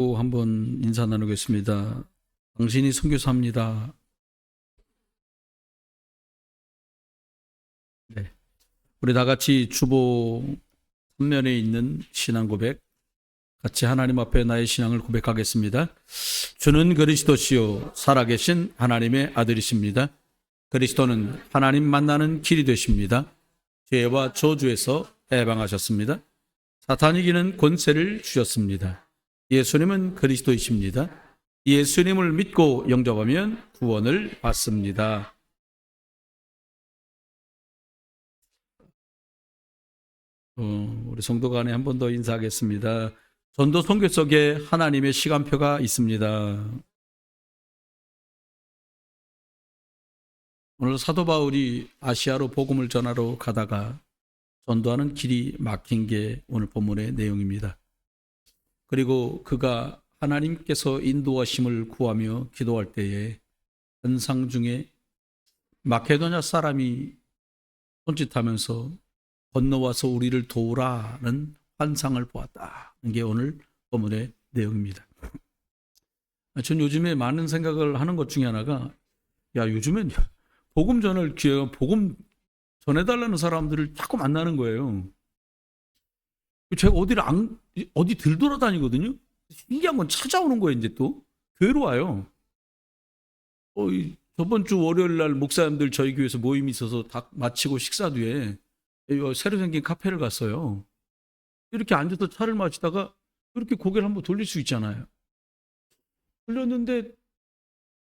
또 한번 인사 나누겠습니다. 당신이 선교사입니다. 네. 우리 다 같이 주보 3면에 있는 신앙 고백, 같이 하나님 앞에 나의 신앙을 고백하겠습니다. 주는 그리스도시요 살아계신 하나님의 아들이십니다. 그리스도는 하나님 만나는 길이 되십니다. 죄와 저주에서 해방하셨습니다. 사탄이 이기는 권세를 주셨습니다. 예수님은 그리스도이십니다. 예수님을 믿고 영접하면 구원을 받습니다. 우리 성도 간에 한 번 더 인사하겠습니다. 전도 선교 속에 하나님의 시간표가 있습니다. 오늘 사도 바울이 아시아로 복음을 전하러 가다가 전도하는 길이 막힌 게 오늘 본문의 내용입니다. 그리고 그가 하나님께서 인도하심을 구하며 기도할 때에 환상 중에 마케도냐 사람이 손짓하면서 건너와서 우리를 도우라는 환상을 보았다. 이게 오늘 본문의 내용입니다. 전 요즘에 많은 생각을 하는 것 중에 하나가, 요즘엔 복음 전해달라는 사람들을 자꾸 만나는 거예요. 제가 어디 들돌아다니거든요. 신기한 건 찾아오는 거예요. 이제 또 교회로 와요. 저번 주 월요일 날 목사님들 저희 교회에서 모임이 있어서 다 마치고 식사 뒤에 새로 생긴 카페를 갔어요. 이렇게 앉아서 차를 마시다가 이렇게 고개를 한번 돌릴 수 있잖아요. 돌렸는데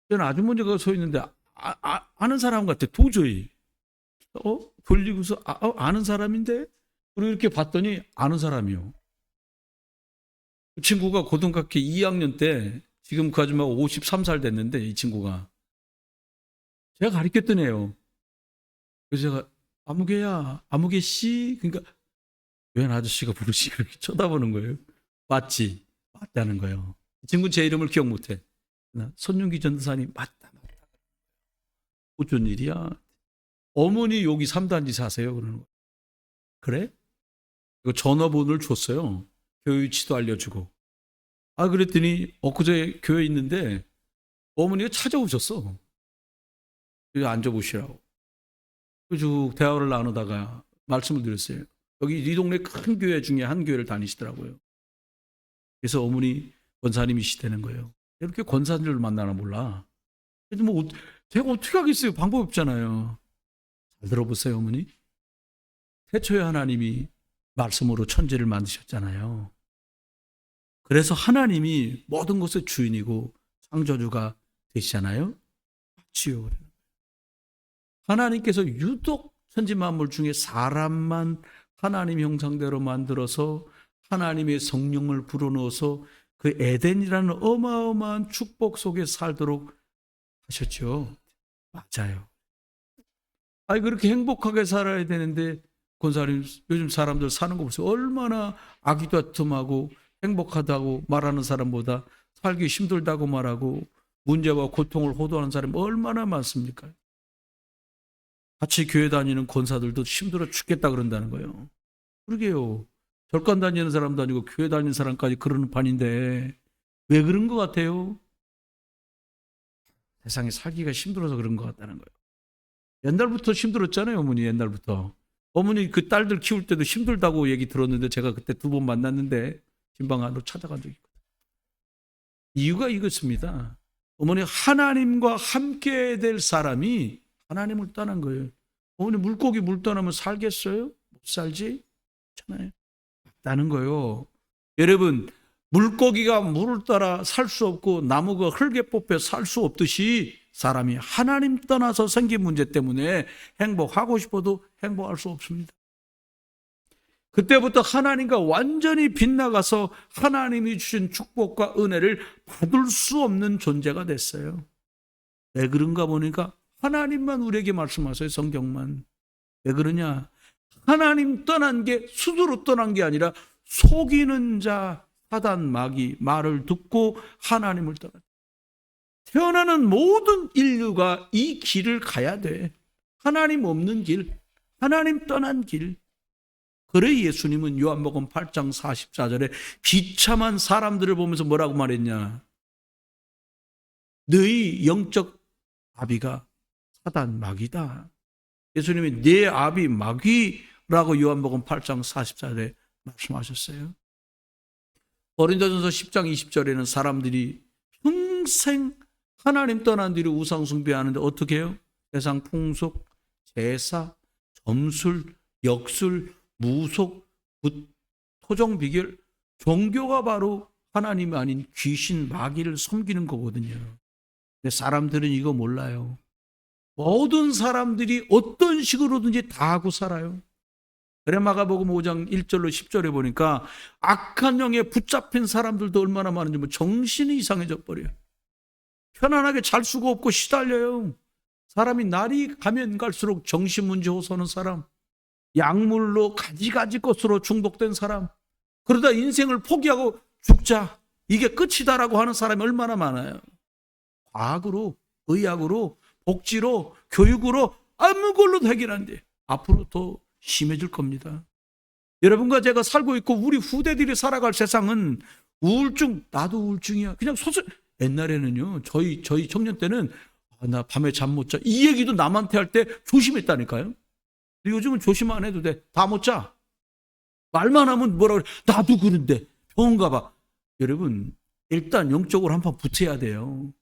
저는 아주머니가 서 있는데 아는 사람 같아. 도저히 돌리고서 아는 사람인데, 그리고 이렇게 봤더니 아는 사람이요. 그 친구가 고등학교 2학년 때, 지금 그 아줌마가 53살 됐는데, 이 친구가 제가 가르쳤던 애요. 그래서 제가 아무개 씨, 그러니까 웬 아저씨가 부르시 그렇게 쳐다보는 거예요. 맞다는 거예요. 이 친구 제 이름을 기억 못해. 손윤기 전도사님 맞다. 어쩐 일이야? 어머니 여기 3단지 사세요? 그러는 거예요. 그래? 전화번호를 줬어요. 교회 위치도 알려주고. 그랬더니 엊그제 교회에 있는데 어머니가 찾아오셨어. 여기 앉아보시라고. 쭉 대화를 나누다가 말씀을 드렸어요. 여기 이 동네 큰 교회 중에 한 교회를 다니시더라고요. 그래서 어머니 권사님이시다는 거예요. 이렇게 권사님을 만나나 몰라. 그래도 제가 어떻게 하겠어요? 방법이 없잖아요. 잘 들어보세요, 어머니. 태초에 하나님이 말씀으로 천지를 만드셨잖아요. 그래서 하나님이 모든 것의 주인이고 창조주가 되시잖아요. 맞지요. 하나님께서 유독 천지 만물 중에 사람만 하나님 형상대로 만들어서 하나님의 성령을 불어넣어서 그 에덴이라는 어마어마한 축복 속에 살도록 하셨죠. 맞아요. 그렇게 행복하게 살아야 되는데, 권사님, 요즘 사람들 사는 거 보세요. 얼마나 아기다툼하고 행복하다고 말하는 사람보다 살기 힘들다고 말하고 문제와 고통을 호도하는 사람이 얼마나 많습니까? 같이 교회 다니는 권사들도 힘들어 죽겠다 그런다는 거예요. 그러게요. 절간 다니는 사람도 아니고 교회 다니는 사람까지 그러는 판인데 왜 그런 것 같아요? 세상에 살기가 힘들어서 그런 것 같다는 거예요. 옛날부터 힘들었잖아요, 어머니. 옛날부터. 어머니 그 딸들 키울 때도 힘들다고 얘기 들었는데 제가 그때 2번 만났는데 진방 안으로 찾아간 적이 있거든요. 이유가 이것입니다. 어머니 하나님과 함께 될 사람이 하나님을 떠난 거예요. 어머니 물고기 물 떠나면 살겠어요? 못 살지? 그렇잖아요. 맞다는 거예요. 여러분, 물고기가 물을 따라 살 수 없고 나무가 흙에 뽑혀 살 수 없듯이 사람이 하나님 떠나서 생긴 문제 때문에 행복하고 싶어도 행복할 수 없습니다. 그때부터 하나님과 완전히 빗나가서 하나님이 주신 축복과 은혜를 받을 수 없는 존재가 됐어요. 왜 그런가 보니까 하나님만 우리에게 말씀하세요. 성경만. 왜 그러냐? 하나님 떠난 게 스스로 떠난 게 아니라 속이는 자 사단 마귀 말을 듣고 하나님을 떠났다. 태어나는 모든 인류가 이 길을 가야 돼. 하나님 없는 길, 하나님 떠난 길. 그래 예수님은 요한복음 8장 44절에 비참한 사람들을 보면서 뭐라고 말했냐? 너희 영적 아비가 사단 마귀다. 예수님이 내 아비 마귀라고 요한복음 8장 44절에 말씀하셨어요. 고린도전서 10장 20절에는 사람들이 평생 하나님 떠난 뒤로 우상 숭배하는데 어떻게 해요? 세상 풍속, 제사, 점술, 역술, 무속, 토종 비결, 종교가 바로 하나님이 아닌 귀신, 마귀를 섬기는 거거든요. 근데 사람들은 이거 몰라요. 모든 사람들이 어떤 식으로든지 다 하고 살아요. 그래 마가복음 5장 1절로 10절에 보니까 악한 영에 붙잡힌 사람들도 얼마나 많은지 뭐 정신이 이상해져 버려요. 편안하게 잘 수가 없고 시달려요. 사람이 날이 가면 갈수록 정신문제 호소하는 사람, 약물로 가지가지 것으로 중독된 사람, 그러다 인생을 포기하고 죽자, 이게 끝이다라고 하는 사람이 얼마나 많아요. 과학으로, 의학으로, 복지로, 교육으로 아무 걸로도 해결 안 돼. 앞으로 더 심해질 겁니다. 여러분과 제가 살고 있고 우리 후대들이 살아갈 세상은 우울증, 나도 우울증이야. 그냥 소설. 옛날에는요, 저희 청년 때는 나 밤에 잠 못 자. 이 얘기도 남한테 할 때 조심했다니까요. 요즘은 조심 안 해도 돼. 다 못 자. 말만 하면 뭐라 그래. 나도 그런데 병원 가봐. 여러분, 일단 영적으로 한번 붙여야 돼요.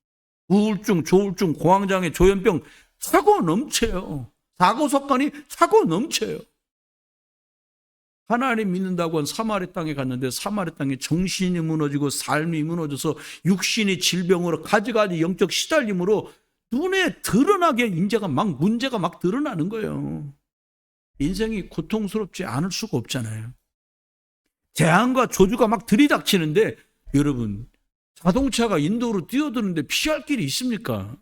우울증, 조울증, 공황장애, 조현병 사고 넘쳐요. 사고 사건이 사고 넘쳐요. 하나님 믿는다고 한 사마리 땅에 갔는데 사마리 땅에 정신이 무너지고 삶이 무너져서 육신이 질병으로 가지가지 영적 시달림으로 눈에 드러나게 문제가 막 드러나는 거예요. 인생이 고통스럽지 않을 수가 없잖아요. 재앙과 저주가 막 들이닥치는데 여러분, 자동차가 인도로 뛰어드는데 피할 길이 있습니까?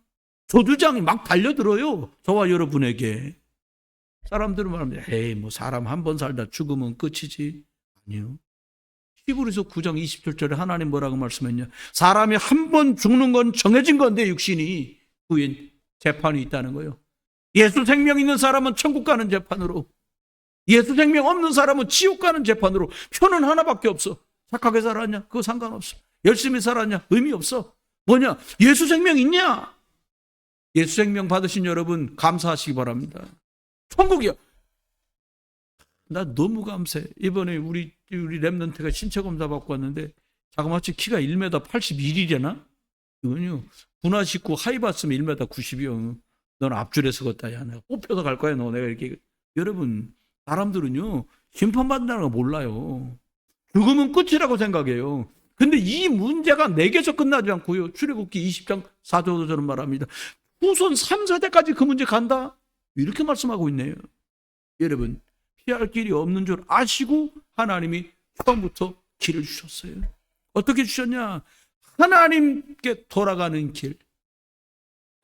저주장이 막 달려들어요. 저와 여러분에게. 사람들은 말합니다. 에이, 뭐 사람 한 번 살다 죽으면 끝이지. 아니요. 히브리서 9장 27절에 하나님 뭐라고 말씀했냐? 사람이 한 번 죽는 건 정해진 건데 육신이 후에 재판이 있다는 거예요. 예수 생명 있는 사람은 천국 가는 재판으로, 예수 생명 없는 사람은 지옥 가는 재판으로. 표는 하나밖에 없어. 착하게 살았냐? 그거 상관없어. 열심히 살았냐? 의미 없어. 뭐냐? 예수 생명 있냐? 예수 생명 받으신 여러분 감사하시기 바랍니다. 천국이야. 나 너무 감사해. 이번에 우리 랩런트가 신체 검사 받고 왔는데 자그마치 키가 1m 81이려나? 이건요, 분화 식구 하이 봤으면 1m 90이요. 넌 앞줄에 서겠다. 야, 내가 뽑혀서 갈 거야. 너 내가 이렇게. 여러분, 사람들은요 심판받는다는 거 몰라요. 죽으면 끝이라고 생각해요. 근데 이 문제가 내게서 끝나지 않고요. 출애굽기 20장 4절도 저는 말합니다. 후손 3, 4대까지 그 문제 간다. 이렇게 말씀하고 있네요. 여러분, 피할 길이 없는 줄 아시고 하나님이 처음부터 길을 주셨어요. 어떻게 주셨냐? 하나님께 돌아가는 길.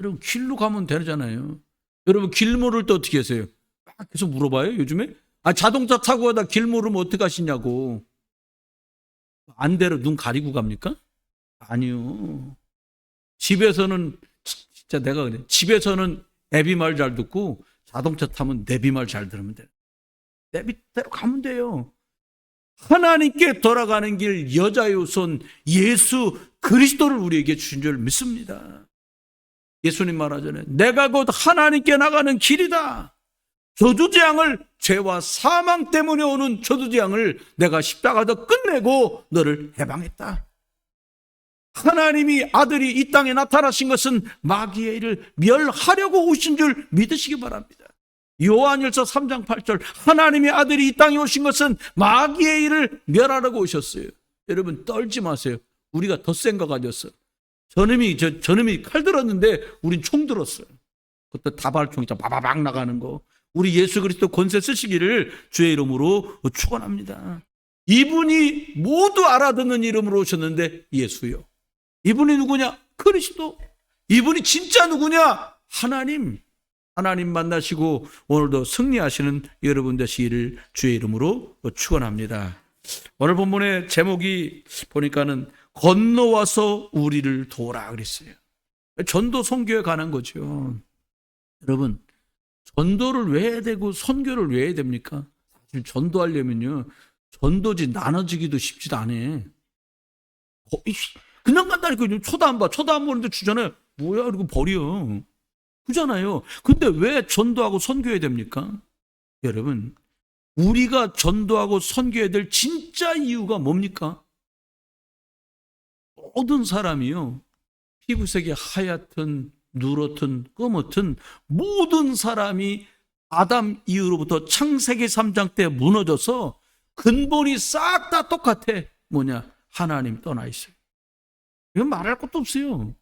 여러분, 길로 가면 되잖아요. 여러분, 길 모를 때 어떻게 하세요? 막 계속 물어봐요, 요즘에? 자동차 타고 가다 길 모르면 어떻게 하시냐고. 안대로 눈 가리고 갑니까? 아니요. 집에서는 진짜 내가 그래. 집에서는 내비 말 잘 듣고 자동차 타면 내비 말 잘 들으면 돼요. 내비대로 가면 돼요. 하나님께 돌아가는 길, 여자의 손 예수 그리스도를 우리에게 주신 줄 믿습니다. 예수님 말하잖아요. 내가 곧 하나님께 나가는 길이다. 저주재앙을, 죄와 사망 때문에 오는 저주재앙을 내가 십자가에서 끝내고 너를 해방했다. 하나님이 아들이 이 땅에 나타나신 것은 마귀의 일을 멸하려고 오신 줄 믿으시기 바랍니다. 요한일서 3장 8절, 하나님의 아들이 이 땅에 오신 것은 마귀의 일을 멸하려고 오셨어요. 여러분, 떨지 마세요. 우리가 더 센 거 가졌어. 저놈이 칼 들었는데 우린 총 들었어요. 그것도 다발총 있잖아. 바바박 나가는 거. 우리 예수 그리스도 권세 쓰시기를 주의 이름으로 축원합니다. 이분이 모두 알아듣는 이름으로 오셨는데 예수요. 이분이 누구냐? 그리스도. 이분이 진짜 누구냐? 하나님. 하나님 만나시고 오늘도 승리하시는 여러분 되시기를 주의 이름으로 축원합니다. 오늘 본문의 제목이 보니까는 건너와서 우리를 도우라 그랬어요. 전도 선교에 관한 거죠. 여러분, 전도를 왜 해야 되고 선교를 왜 해야 됩니까? 지금 전도하려면요, 전도지 나눠지기도 쉽지도 않아. 그냥 간다니까. 쳐다 안 봐. 쳐다 안 보는데 주잖아요. 뭐야, 이러고 버려. 그잖아요. 근데 왜 전도하고 선교해야 됩니까? 여러분, 우리가 전도하고 선교해야 될 진짜 이유가 뭡니까? 모든 사람이요, 피부색이 하얗든 누렇든 검었든 모든 사람이 아담 이후로부터 창세기 3장 때 무너져서 근본이 싹 다 똑같아. 뭐냐? 하나님 떠나 있어요. 이건 말할 것도 없어요.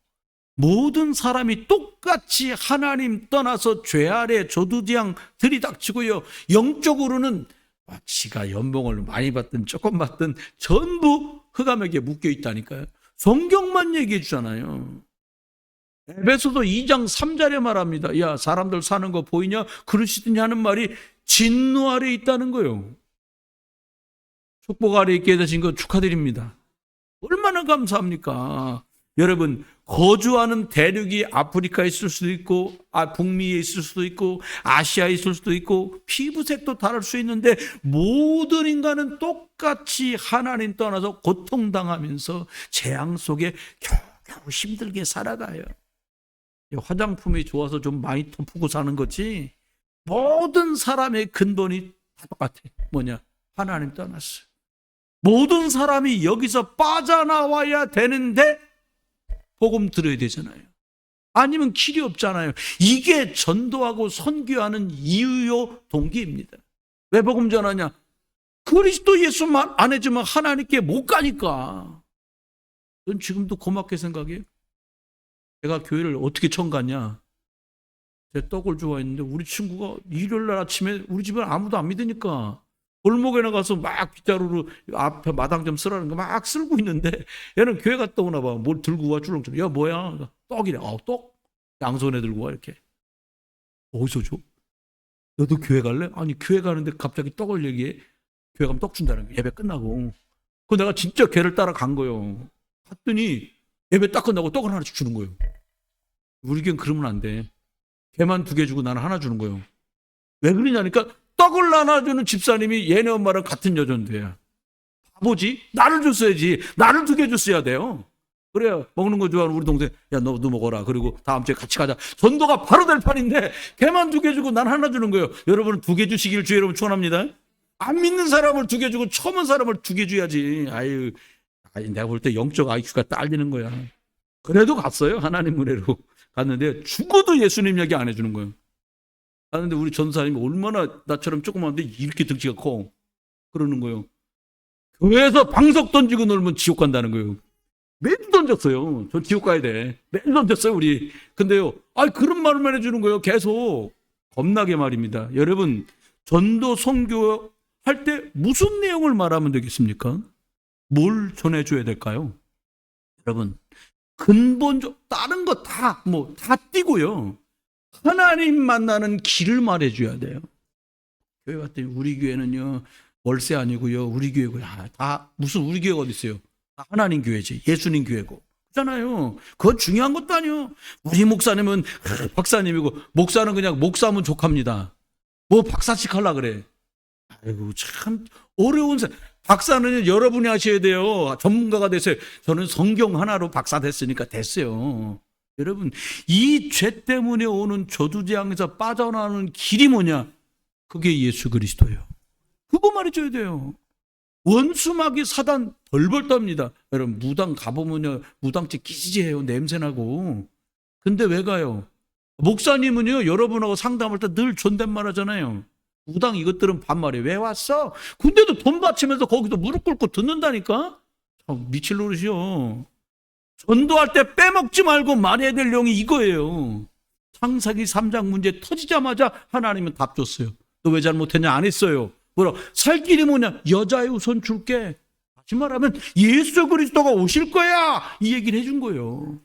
모든 사람이 똑같이 하나님 떠나서 죄 아래 저두지양 들이닥치고요, 영적으로는 지가 연봉을 많이 받든 조금 받든 전부 흑암에게 묶여 있다니까요. 성경만 얘기해 주잖아요. 에베소서 2장 3절에 말합니다. 야, 사람들 사는 거 보이냐? 그러시더니 하는 말이 진노 아래 있다는 거예요. 축복 아래 있게 되신 거 축하드립니다. 얼마나 감사합니까? 여러분, 거주하는 대륙이 아프리카에 있을 수도 있고, 북미에 있을 수도 있고, 아시아에 있을 수도 있고, 피부색도 다를 수 있는데 모든 인간은 똑같이 하나님 떠나서 고통당하면서 재앙 속에 겨우 힘들게 살아가요. 화장품이 좋아서 좀 많이 덮고 사는 거지, 모든 사람의 근본이 다 똑같아. 뭐냐? 하나님 떠났어요. 모든 사람이 여기서 빠져나와야 되는데 복음 들어야 되잖아요. 아니면 길이 없잖아요. 이게 전도하고 선교하는 이유요 동기입니다. 왜 복음 전하냐? 그리스도 예수만 안 해주면 하나님께 못 가니까. 넌 지금도 고맙게 생각해요. 제가 교회를 어떻게 처음 갔냐? 제 떡을 좋아했는데 우리 친구가 일요일날 아침에 우리 집에 아무도 안 믿으니까 골목에 나가서 막 빗자루로 앞에 마당 좀 쓰라는 거 막 쓸고 있는데, 얘는 교회 갔다 오나 봐. 뭘 들고 와, 줄렁줄렁. 야, 뭐야? 떡이래. 떡? 양손에 들고 와, 이렇게. 어디서 줘? 너도 교회 갈래? 아니, 교회 가는데 갑자기 떡을 얘기해. 교회 가면 떡 준다는 거야. 예배 끝나고. 그 내가 진짜 걔를 따라 간 거예요. 갔더니 예배 딱 끝나고 떡을 하나씩 주는 거예요. 우리 교회는 그러면 안 돼. 걔만 2개 주고 나는 하나 주는 거예요. 왜 그러냐니까, 떡을 나눠주는 집사님이 얘네 엄마랑 같은 여전도야. 바보지? 나를 줬어야지. 나를 2개 줬어야 돼요. 그래야 먹는 거 좋아하는 우리 동생, 야, 너도 먹어라. 그리고 다음 주에 같이 가자. 전도가 바로 될 판인데 걔만 2개 주고 난 하나 주는 거예요. 여러분은 2개 주시길 주의 여러분 축원합니다. 안 믿는 사람을 2개 주고 처음 온 사람을 2개 줘야지. 아유, 내가 볼 때 영적 IQ가 딸리는 거야. 그래도 갔어요. 하나님 은혜로 갔는데 죽어도 예수님 얘기 안 해주는 거예요. 하는데 우리 전사님이 얼마나 나처럼 조그만데 이렇게 덩치가 커. 그러는 거예요. 교회에서 방석 던지고 놀면 지옥 간다는 거예요. 매일 던졌어요. 전 지옥 가야 돼. 매일 던졌어요, 우리. 근데요, 그런 말만 해주는 거예요. 계속. 겁나게 말입니다. 여러분, 전도 선교 할 때 무슨 내용을 말하면 되겠습니까? 뭘 전해줘야 될까요? 여러분, 근본적, 다른 거 다 띄고요. 하나님 만나는 길을 말해줘야 돼요. 교회 갔더니 우리 교회는요, 월세 아니고요, 우리 교회고요. 다 무슨 우리 교회가 어디 있어요? 다 하나님 교회지, 예수님 교회고. 그렇잖아요. 그건 중요한 것도 아니에요. 우리 목사님은 박사님이고 목사는 그냥 목사면 족합니다. 뭐 박사씩 하려 그래. 아이고, 참 어려운 박사는 여러분이 하셔야 돼요. 전문가가 되세요. 저는 성경 하나로 박사 됐으니까 됐어요. 여러분, 이 죄 때문에 오는 저주재앙에서 빠져나오는 길이 뭐냐? 그게 예수 그리스도예요. 그거 말해줘야 돼요. 원수마귀 사단 벌벌 떱니다. 여러분, 무당 가보면요, 무당집 기지해요. 냄새나고. 근데 왜 가요? 목사님은요, 여러분하고 상담할 때 늘 존댓말 하잖아요. 무당 이것들은 반말이에요. 왜 왔어? 근데도 돈 바치면서 거기서 무릎 꿇고 듣는다니까? 미칠 노릇이요. 전도할 때 빼먹지 말고 말해야 될 내용이 이거예요. 창세기 3장 문제 터지자마자 하나님은 답 줬어요. 너 왜 잘못했냐? 안 했어요. 뭐라? 살 길이 뭐냐? 여자의 우선 줄게. 다시 말하면 예수 그리스도가 오실 거야. 이 얘기를 해준 거예요.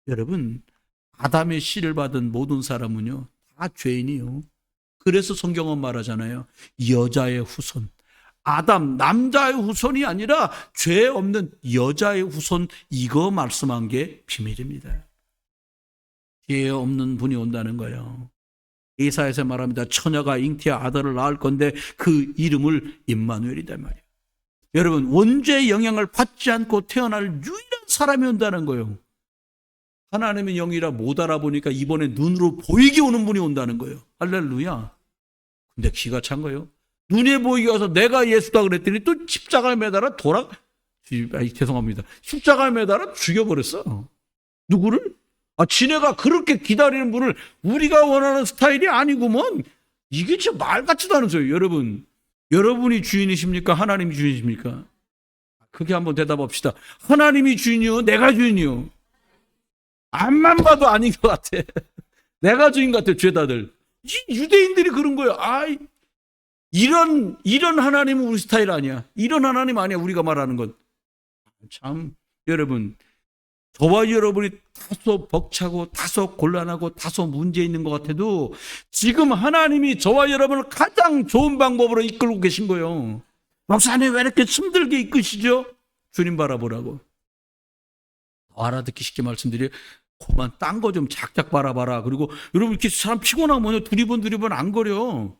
여러분, 아담의 씨를 받은 모든 사람은요, 다 죄인이요. 그래서 성경은 말하잖아요. 여자의 후손. 아담, 남자의 후손이 아니라 죄 없는 여자의 후손, 이거 말씀한 게 비밀입니다. 죄 없는 분이 온다는 거예요. 이사야서 말합니다. 처녀가 잉태의 아들을 낳을 건데 그 이름을 임마누엘이다 말이에요. 여러분, 원죄의 영향을 받지 않고 태어날 유일한 사람이 온다는 거예요. 하나님의 영이라 못 알아보니까 이번에 눈으로 보이게 오는 분이 온다는 거예요. 할렐루야. 근데 기가 찬 거예요. 눈에 보이게 와서 내가 예수다 그랬더니 또 십자가에 매달아 죄송합니다. 십자가에 매달아 죽여버렸어. 누구를? 지네가 그렇게 기다리는 분을 우리가 원하는 스타일이 아니구먼. 이게 진짜 말 같지도 않은 소리예요. 여러분, 여러분이 주인이십니까? 하나님이 주인이십니까? 그게 한번 대답합시다. 하나님이 주인이요? 내가 주인이요? 앞만 봐도 아닌 것 같아. 내가 주인 같아, 죄다들. 유대인들이 그런 거예요. 이런 하나님은 우리 스타일 아니야. 이런 하나님 아니야, 우리가 말하는 건. 참, 여러분, 저와 여러분이 다소 벅차고 다소 곤란하고 다소 문제 있는 것 같아도 지금 하나님이 저와 여러분을 가장 좋은 방법으로 이끌고 계신 거예요. 목사님 왜 이렇게 힘들게 이끄시죠? 주님 바라보라고. 알아듣기 쉽게 말씀드려요. 그만 딴 거 좀 작작 바라봐라. 그리고 여러분 이렇게 사람 피곤하면 두리번 안 거려.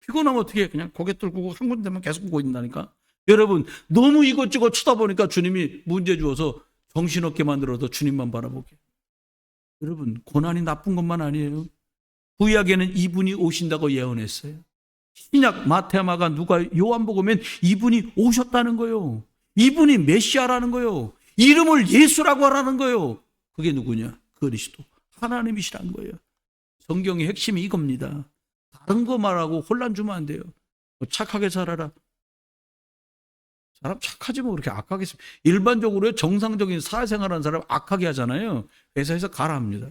피곤하면 어떻게 해? 그냥 고개 들고 한 군데만 계속 보고 있다니까. 여러분 너무 이것저것 쳐다보니까 주님이 문제 주어서 정신없게 만들어서 주님만 바라보게. 여러분 고난이 나쁜 것만 아니에요. 구약에는 이분이 오신다고 예언했어요. 신약 마태마가 누가 요한복음엔 이분이 오셨다는 거예요. 이분이 메시아라는 거예요. 이름을 예수라고 하라는 거예요. 그게 누구냐? 그리스도 하나님이시라는 거예요. 성경의 핵심이 이겁니다. 다른 거 말하고 혼란 주면 안 돼요. 착하게 살아라. 사람 착하지 뭐 그렇게 악하게. 일반적으로 정상적인 사회생활하는 사람 악하게 하잖아요. 회사에서 가라 합니다.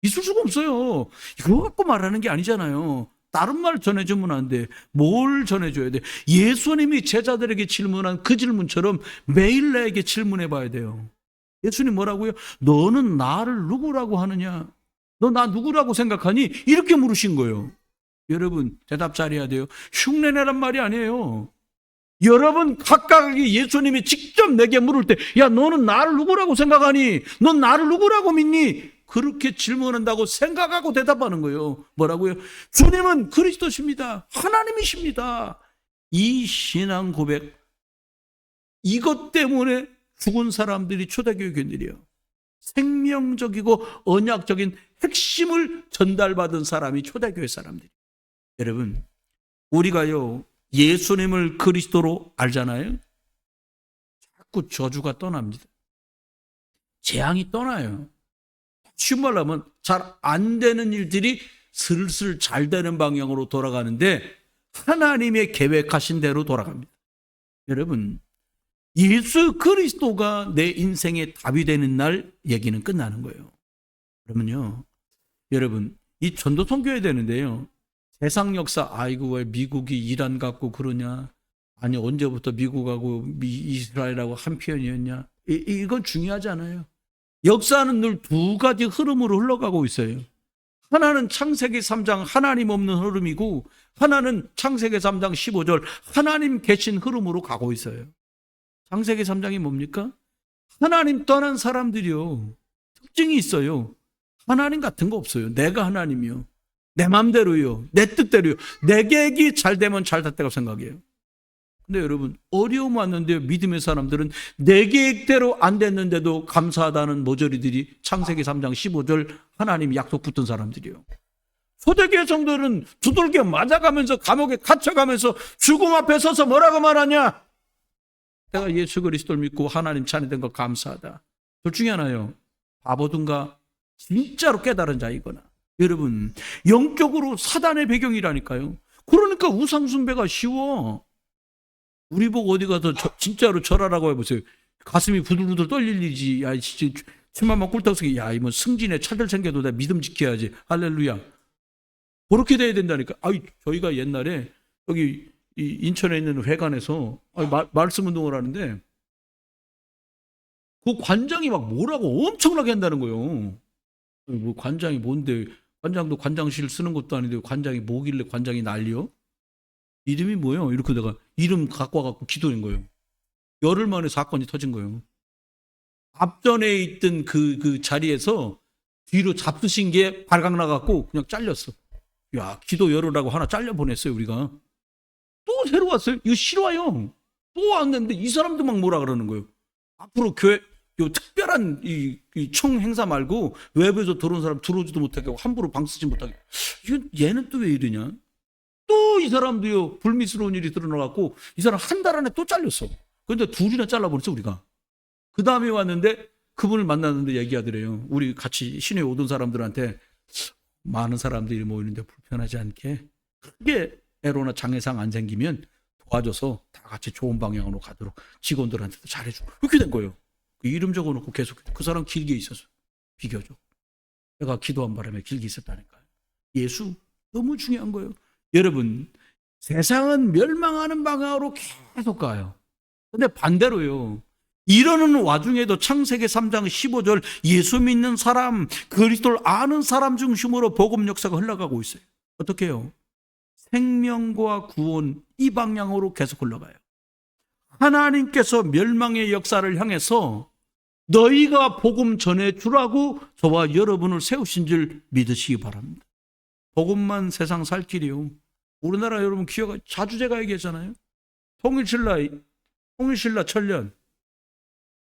있을 수가 없어요. 이거 갖고 말하는 게 아니잖아요. 다른 말 전해주면 안 돼. 뭘 전해줘야 돼? 예수님이 제자들에게 질문한 그 질문처럼 매일 나에게 질문해 봐야 돼요. 예수님 뭐라고요? 너는 나를 누구라고 하느냐? 너 나 누구라고 생각하니? 이렇게 물으신 거예요. 여러분 대답 잘해야 돼요. 흉내내란 말이 아니에요. 여러분 각각이 예수님이 직접 내게 물을 때 야 너는 나를 누구라고 생각하니? 넌 나를 누구라고 믿니? 그렇게 질문한다고 생각하고 대답하는 거예요. 뭐라고요? 주님은 그리스도십니다. 하나님이십니다. 이 신앙 고백, 이것 때문에 죽은 사람들이 초대교회견들이에요. 생명적이고 언약적인 핵심을 전달받은 사람이 초대교회 사람들이에요. 여러분 우리가요 예수님을 그리스도로 알잖아요. 자꾸 저주가 떠납니다. 재앙이 떠나요. 쉬운 말로 하면 잘 안 되는 일들이 슬슬 잘 되는 방향으로 돌아가는데 하나님의 계획하신 대로 돌아갑니다. 여러분 예수 그리스도가 내 인생의 답이 되는 날 얘기는 끝나는 거예요. 그러면요 여러분 이 전도 선교해야 되는데요. 세상 역사 아이고 왜 미국이 이란 갖고 그러냐, 아니 언제부터 미국하고 이스라엘하고 한 편이었냐, 이건 중요하지 않아요. 역사는 늘 두 가지 흐름으로 흘러가고 있어요. 하나는 창세기 3장 하나님 없는 흐름이고 하나는 창세기 3장 15절 하나님 계신 흐름으로 가고 있어요. 창세기 3장이 뭡니까? 하나님 떠난 사람들이요 특징이 있어요. 하나님 같은 거 없어요. 내가 하나님이요, 내 맘대로요, 내 뜻대로요, 내 계획이 잘 되면 잘 됐다고 생각해요. 근데 여러분 어려움 왔는데요 믿음의 사람들은 내 계획대로 안 됐는데도 감사하다는 모조리들이 창세기 3장 15절 하나님 약속 붙은 사람들이에요. 초대교회 성도는 두들겨 맞아가면서 감옥에 갇혀가면서 죽음 앞에 서서 뭐라고 말하냐? 내가 예수 그리스도를 믿고 하나님 찬양된 거 감사하다. 둘 중에 하나요. 바보든가 진짜로 깨달은 자이거나. 여러분 영적으로 사단의 배경이라니까요. 그러니까 우상숭배가 쉬워. 우리 보고 어디 가서 진짜로 절하라고 해보세요. 가슴이 부들부들 떨릴 일이지. 야, 진짜 침만 꿀떡쓰기. 야, 이뭐 승진에 차들 챙겨도 내 믿음 지켜야지. 할렐루야. 그렇게 돼야 된다니까. 저희가 옛날에 여기 이 인천에 있는 회관에서 말씀 운동을 하는데 그 관장이 막 뭐라고 엄청나게 한다는 거예요. 뭐 관장이 뭔데? 관장도 관장실 쓰는 것도 아닌데 관장이 뭐길래 관장이 난리요? 이름이 뭐예요? 이렇게 내가 이름 갖고 와갖고 기도한 거예요. 열흘 만에 사건이 터진 거예요. 앞전에 있던 그 자리에서 뒤로 잡수신 게 발각 나갖고 그냥 잘렸어. 야, 기도 열으라고 하나 잘려 보냈어요, 우리가. 또 새로 왔어요. 이거 싫어요. 또 왔는데 이 사람도 막 뭐라 그러는 거예요. 앞으로 교회 요 특별한 이 청행사 말고 외부에서 들어온 사람 들어오지도 못하게 하고 함부로 방 쓰지 못하게. 이건 얘는 또 왜 이러냐? 또 이 사람도요 불미스러운 일이 드러나갖고 이 사람 한 달 안에 또 잘렸어. 그런데 둘이나 잘라버렸어 우리가. 그 다음에 왔는데 그분을 만났는데 얘기하더래요. 우리 같이 신에 오던 사람들한테 많은 사람들이 모이는데 불편하지 않게 크게 애로나 장애상 안 생기면 도와줘서 다 같이 좋은 방향으로 가도록 직원들한테도 잘해주고 이렇게 된 거예요. 그 이름 적어놓고 계속 그 사람 길게 있었어. 비교적 내가 기도한 바람에 길게 있었다니까요. 예수 너무 중요한 거예요. 여러분 세상은 멸망하는 방향으로 계속 가요. 근데 반대로요. 이러는 와중에도 창세기 3장 15절 예수 믿는 사람, 그리스도를 아는 사람 중심으로 복음 역사가 흘러가고 있어요. 어떻게 해요? 생명과 구원 이 방향으로 계속 흘러가요. 하나님께서 멸망의 역사를 향해서 너희가 복음 전해주라고 저와 여러분을 세우신 줄 믿으시기 바랍니다. 복음만 세상 살 길이요. 우리나라 여러분 기억 자주 제가 얘기했잖아요. 통일신라 천년,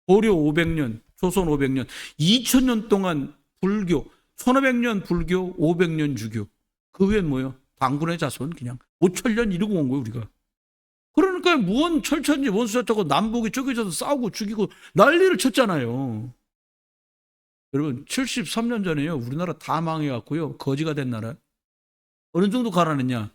고려 500년, 조선 500년, 2000년 동안 불교, 1500년 불교, 500년 주교. 그 외엔 뭐예요? 당군의 자손 그냥 5000년 이러고 온 거예요 우리가. 그러니까 무언 철천지 원수였다고 남북이 쪼개져서 싸우고 죽이고 난리를 쳤잖아요. 여러분 73년 전에요 우리나라 다 망해갖고요 거지가 된 나라. 어느 정도 가라앉냐.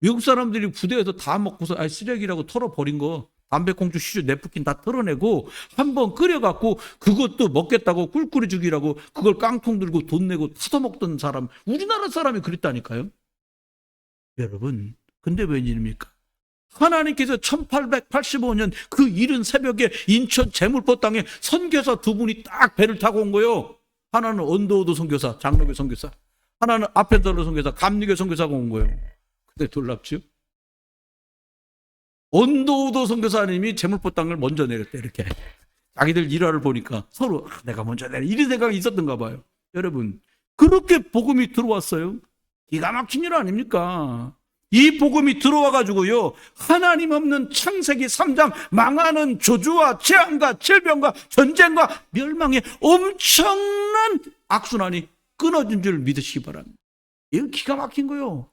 미국 사람들이 부대에서 다 먹고서 쓰레기라고 털어버린 거 담배꽁초 시주 네프킨 다 털어내고 한번 끓여갖고 그것도 먹겠다고 꿀꿀이 죽이라고 그걸 깡통 들고 돈 내고 뜯어먹던 사람 우리나라 사람이 그랬다니까요. 여러분 근데 웬일입니까? 하나님께서 1885년 그 이른 새벽에 인천 제물포 땅에 선교사 두 분이 딱 배를 타고 온 거예요. 하나는 언더우드 선교사, 장로교 선교사, 하나는 아펜더러 선교사, 감리교 선교사가 온 거예요. 근데 놀랍죠? 언더우드 선교사님이 제물포 땅을 먼저 내렸대. 이렇게 자기들 일화를 보니까 서로 내가 먼저 내려 이런 생각이 있었던가 봐요. 여러분 그렇게 복음이 들어왔어요. 기가 막힌 일 아닙니까? 이 복음이 들어와가지고요 하나님 없는 창세기 3장 망하는 저주와 재앙과 질병과 전쟁과 멸망의 엄청난 악순환이 끊어진 줄 믿으시기 바랍니다. 이거 기가 막힌 거예요.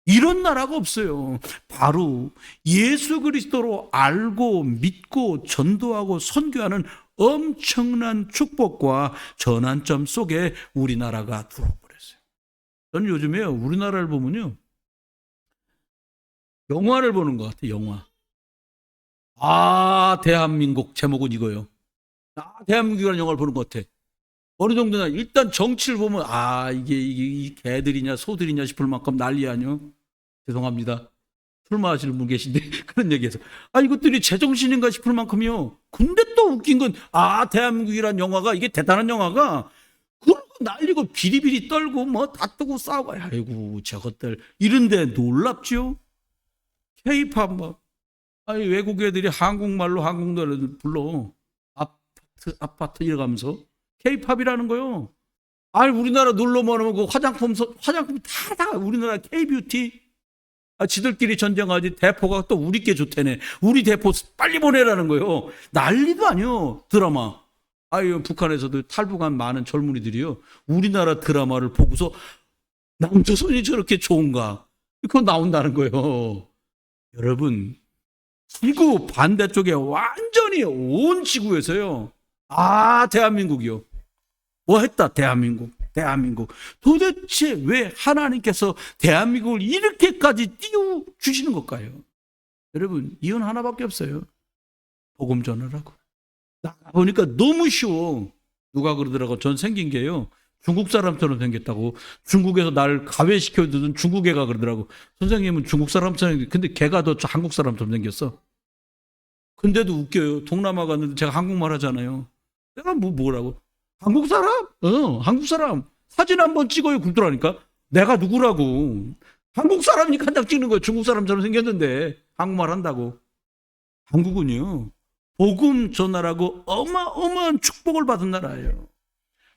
이런 나라가 없어요. 바로 예수 그리스도로 알고 믿고 전도하고 선교하는 엄청난 축복과 전환점 속에 우리나라가 들어버렸어요. 저는 요즘에 우리나라를 보면요 영화를 보는 것 같아요. 영화. 대한민국 제목은 이거예요. 대한민국이라는 영화를 보는 것 같아. 어느 정도나 일단 정치를 보면 이게 개들이냐 소들이냐 싶을 만큼 난리 아니요. 죄송합니다. 술 마시는 분 계신데 그런 얘기해서 이것들이 제정신인가 싶을 만큼이요. 근데 또 웃긴 건 대한민국이라는 영화가 이게 대단한 영화가 그러고 난리고 비리비리 떨고 뭐 다투고 싸우고 아이고 저것들 이런데 놀랍죠. K-팝 외국 애들이 한국말로 한국 노래를 불러. 아파트 이래가면서 K-팝이라는 거요. 우리나라 놀러만 오면 그 화장품 다 우리나라 K-뷰티. 지들끼리 전쟁하지 대포가 또 우리께 좋대네. 우리 대포 빨리 보내라는 거요. 난리도 아니요. 드라마. 북한에서도 탈북한 많은 젊은이들이요. 우리나라 드라마를 보고서 남조선이 저렇게 좋은가. 그거 나온다는 거예요. 여러분 지구 반대쪽에 완전히 온 지구에서요 대한민국이요 뭐 했다. 대한민국 도대체 왜 하나님께서 대한민국을 이렇게까지 띄워주시는 걸까요? 여러분 이유는 하나밖에 없어요. 복음 전하라고. 나가보니까 너무 쉬워. 누가 그러더라고. 전 생긴 게요 중국 사람처럼 생겼다고. 중국에서 날 가외시켜두던 중국 애가 그러더라고. 선생님은 중국 사람처럼 생겼는데 근데 걔가 더 한국 사람처럼 생겼어. 근데도 웃겨요. 동남아 갔는데 제가 한국말 하잖아요. 내가 뭐라고? 한국 사람? 한국 사람. 사진 한번 찍어요. 굴더라니까. 내가 누구라고. 한국 사람이니까 한 장 찍는 거예요. 중국 사람처럼 생겼는데 한국말 한다고. 한국은요 복음 전하라고 어마어마한 축복을 받은 나라예요.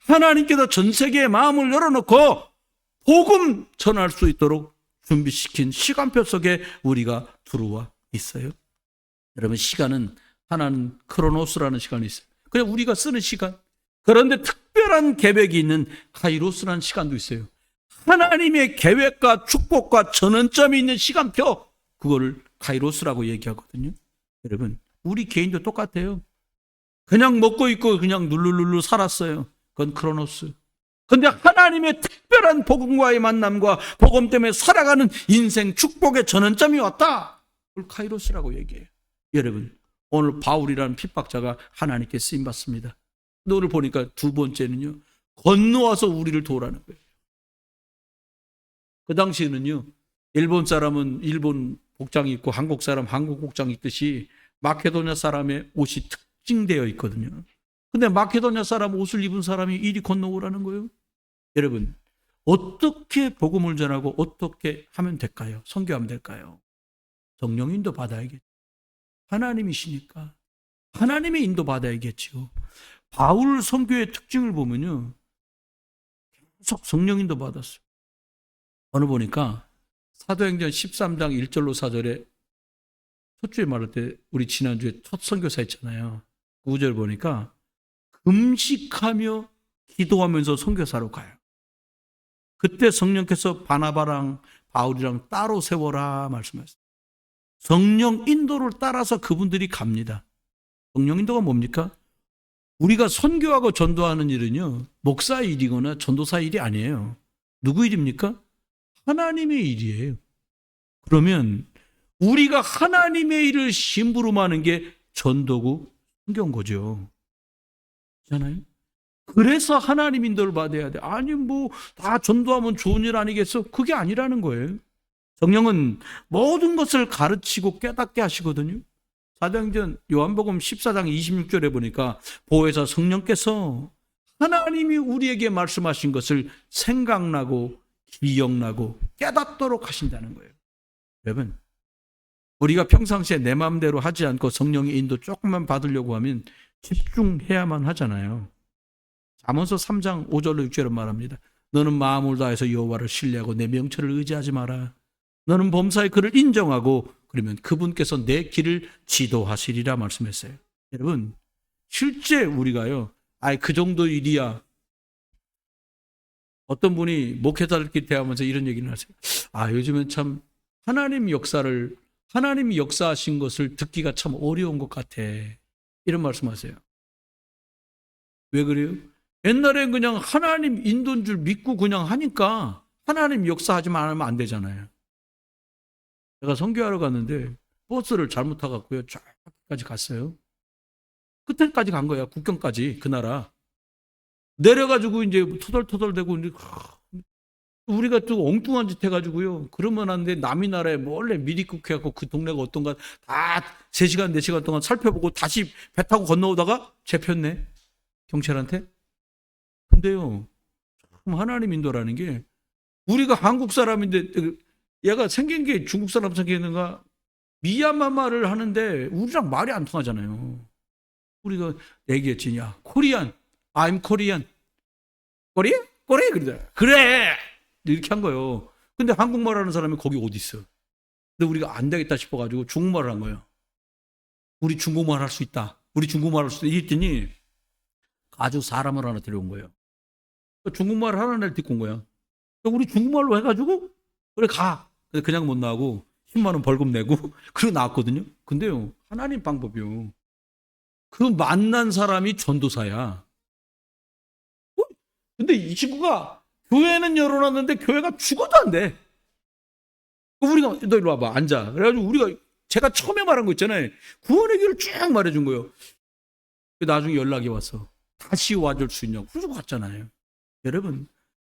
하나님께서 전 세계에 마음을 열어놓고 복음 전할 수 있도록 준비시킨 시간표 속에 우리가 들어와 있어요. 여러분, 시간은 하나는 크로노스라는 시간이 있어요. 그냥 우리가 쓰는 시간. 그런데 특별한 계획이 있는 카이로스라는 시간도 있어요. 하나님의 계획과 축복과 전환점이 있는 시간표, 그거를 카이로스라고 얘기하거든요. 여러분, 우리 개인도 똑같아요. 그냥 먹고 있고 그냥 룰루룰루 살았어요. 그건 크로노스. 근데 하나님의 특별한 복음과의 만남과 복음 때문에 살아가는 인생 축복의 전환점이 왔다, 그걸 카이로스라고 얘기해요. 여러분, 오늘 바울이라는 핍박자가 하나님께 쓰임받습니다. 오늘 보니까 두 번째는요, 건너와서 우리를 도우라는 거예요. 그 당시에는요, 일본 사람은 일본 복장이 있고 한국 사람 한국 복장이 있듯이 마케도냐 사람의 옷이 특징되어 있거든요. 근데 마케도냐 사람 옷을 입은 사람이 이리 건너오라는 거예요. 여러분, 어떻게 복음을 전하고 어떻게 하면 될까요? 선교하면 될까요? 성령 인도 받아야겠죠. 하나님이시니까 하나님의 인도 받아야겠죠. 바울 선교의 특징을 보면요, 계속 성령 인도 받았어요. 오늘 보니까 사도행전 13장 1절로 4절에 첫 주에 말할 때 우리 지난주에 첫 선교사 했잖아요. 9절 보니까 금식하며 기도하면서 선교사로 가요. 그때 성령께서 바나바랑 바울이랑 따로 세워라 말씀하셨어요. 성령 인도를 따라서 그분들이 갑니다. 성령 인도가 뭡니까? 우리가 선교하고 전도하는 일은요, 목사 일이거나 전도사 일이 아니에요. 누구 일입니까? 하나님의 일이에요. 그러면 우리가 하나님의 일을 심부름하는 게 전도고 선교인 거죠. 그렇잖아요? 그래서 하나님 인도를 받아야 돼. 아니 뭐 다 전도하면 좋은 일 아니겠어? 그게 아니라는 거예요. 성령은 모든 것을 가르치고 깨닫게 하시거든요. 사도행전 요한복음 14장 26절에 보니까 보혜사 성령께서 하나님이 우리에게 말씀하신 것을 생각나고 기억나고 깨닫도록 하신다는 거예요. 여러분, 우리가 평상시에 내 마음대로 하지 않고 성령의 인도 조금만 받으려고 하면 집중해야만 하잖아요. 잠언서 3장 5절로 6절은 말합니다. 너는 마음을 다해서 여호와를 신뢰하고 내 명철을 의지하지 마라. 너는 범사에 그를 인정하고 그러면 그분께서 내 길을 지도하시리라 말씀했어요. 여러분, 실제 우리가요, 그 정도 일이야. 어떤 분이 목회자들끼리 대화하면서 이런 얘기를 하세요. 요즘엔 참 하나님이 역사하신 것을 듣기가 참 어려운 것 같아. 이런 말씀하세요. 왜 그래요? 옛날엔 그냥 하나님 인도인 줄 믿고 그냥 하니까 하나님 역사하지 않으면 안 되잖아요. 제가 선교하러 갔는데 버스를 잘못 타갖고요, 저기까지 갔어요. 끝에까지 간 거야. 국경까지, 그 나라. 내려가지고 이제 터덜터덜대고 우리가 또 엉뚱한 짓 해가지고요, 그러면 안 돼. 남의 나라에 몰래 미리 국해갖고 그 동네가 어떤가 다 3시간 4시간 동안 살펴보고 다시 배 타고 건너오다가 잡혔네, 경찰한테. 근데요, 하나님 인도라는 게, 우리가 한국 사람인데 얘가 생긴 게 중국 사람 생겼는가, 미얀마 말을 하는데 우리랑 말이 안 통하잖아요. 우리가 얘기했지, 야 코리안, I'm Korean, 코리아? 코리아? 그러더라. 그래! 이렇게 한 거예요. 근데 한국말 하는 사람이 거기 어디 있어? 근데 우리가 안 되겠다 싶어가지고 중국말을 한 거예요. 우리 중국말 할 수 있다. 우리 중국말 할 수 있다. 이랬더니 아주 사람을 하나 데려온 거예요. 중국말 하는 애를 데리고 온 거야. 우리 중국말로 해가지고 그래 가. 그냥 못 나가고 10만 원 벌금 내고 그러고 나왔거든요. 근데요, 하나님 방법이요, 그 만난 사람이 전도사야. 근데 이 친구가 교회는 열어놨는데 교회가 죽어도 안 돼. 우리가 너 이리 와봐, 앉아. 그래가지고 제가 처음에 말한 거 있잖아요. 구원의 길을 쭉 말해준 거예요. 나중에 연락이 와서 다시 와줄 수 있냐고. 그러고 갔잖아요. 여러분,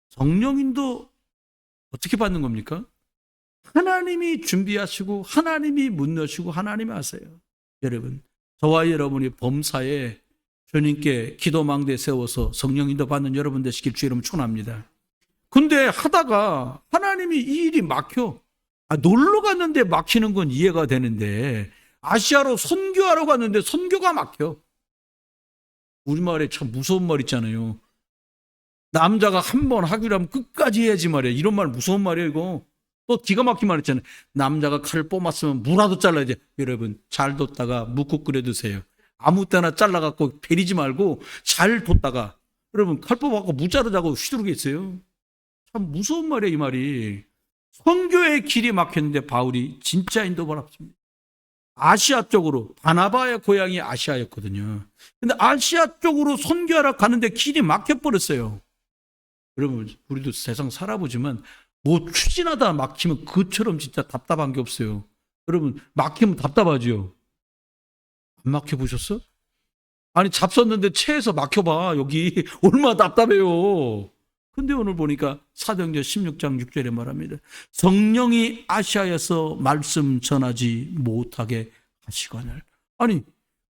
성령인도 어떻게 받는 겁니까? 하나님이 준비하시고 하나님이 문 여시고 하나님이 하세요. 여러분, 저와 여러분이 범사에 주님께 기도망대 세워서 성령인도 받는 여러분 되시길 주 이름 축원합니다. 근데 하다가 하나님이 이 일이 막혀. 놀러 갔는데 막히는 건 이해가 되는데, 아시아로 선교하러 갔는데 선교가 막혀. 우리말에 참 무서운 말 있잖아요. 남자가 한 번 하기로 하면 끝까지 해야지 말이야. 이런 말 무서운 말이에요, 이거. 또 기가 막힌 말 했잖아요. 남자가 칼을 뽑았으면 무라도 잘라야 돼. 여러분, 잘 뒀다가 묵국 끓여 드세요. 아무 때나 잘라갖고 베리지 말고 잘 뒀다가. 여러분, 칼 뽑아갖고 무 자르자고 휘두르겠어요. 참 무서운 말이에요, 이 말이. 선교의 길이 막혔는데 바울이 진짜 인도를 앞섭니다. 아시아 쪽으로, 바나바의 고향이 아시아였거든요. 근데 아시아 쪽으로 선교하러 가는데 길이 막혀버렸어요. 여러분, 우리도 세상 살아보지만 뭐 추진하다 막히면 그처럼 진짜 답답한 게 없어요. 여러분, 막히면 답답하죠. 안 막혀보셨어? 아니, 잡섰는데 채에서 막혀봐. 여기 얼마나 답답해요. 근데 오늘 보니까 사도행전 16장 6절에 말합니다. 성령이 아시아에서 말씀 전하지 못하게 하시거늘. 아니,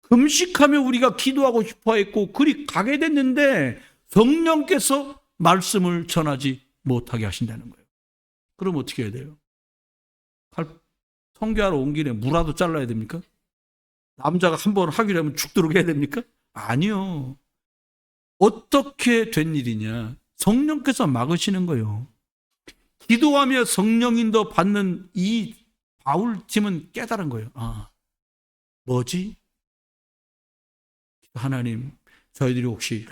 금식하며 우리가 기도하고 싶어 했고 그리 가게 됐는데 성령께서 말씀을 전하지 못하게 하신다는 거예요. 그럼 어떻게 해야 돼요? 선교하러 온 길에 무라도 잘라야 됩니까? 남자가 한 번 하기로 하면 죽도록 해야 됩니까? 아니요. 어떻게 된 일이냐? 성령께서 막으시는 거예요. 기도하며 성령인도 받는 이 바울 팀은 깨달은 거예요. 아, 뭐지? 하나님, 저희들이 혹시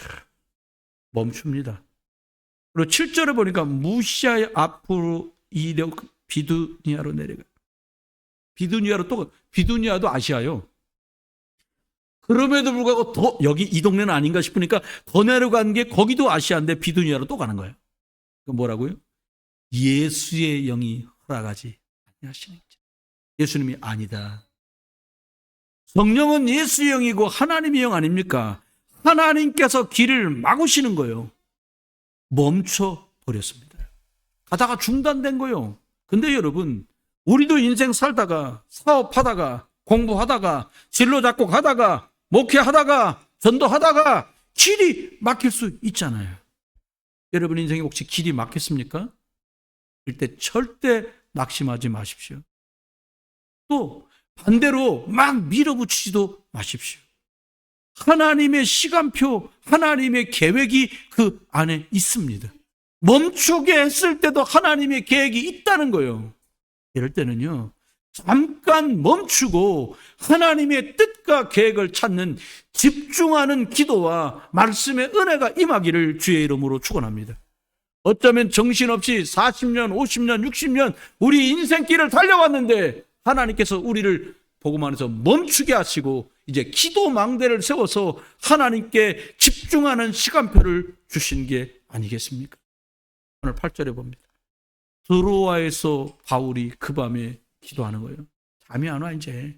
멈춥니다. 그리고 7절에 보니까 무시아의 앞으로 이력 비두니아로 내려가. 비두니아로 또, 비두니아도 아시아요. 그럼에도 불구하고 더, 여기 이 동네는 아닌가 싶으니까 더 내려간 게 거기도 아시아인데 비두니아로 또 가는 거예요. 그 뭐라고요? 예수의 영이 허락하지 아니하시는 거죠. 예수님이 아니다. 성령은 예수의 영이고 하나님의 영 아닙니까? 하나님께서 길을 막으시는 거예요. 멈춰 버렸습니다. 가다가 중단된 거예요. 근데 여러분, 우리도 인생 살다가 사업하다가 공부하다가 진로 잡고 가다가 목회하다가 전도하다가 길이 막힐 수 있잖아요. 여러분 인생에 혹시 길이 막혔습니까? 이때 절대 낙심하지 마십시오. 또 반대로 막 밀어붙이지도 마십시오. 하나님의 시간표, 하나님의 계획이 그 안에 있습니다. 멈추게 했을 때도 하나님의 계획이 있다는 거예요. 이럴 때는요, 잠깐 멈추고 하나님의 뜻과 계획을 찾는 집중하는 기도와 말씀의 은혜가 임하기를 주의 이름으로 축원합니다. 어쩌면 정신없이 40년, 50년, 60년 우리 인생길을 달려왔는데 하나님께서 우리를 복음 안에서 멈추게 하시고 이제 기도 망대를 세워서 하나님께 집중하는 시간표를 주신 게 아니겠습니까? 오늘 8절에 봅니다. 드로아에서 바울이 그 밤에 기도하는 거예요. 잠이 안 와 이제.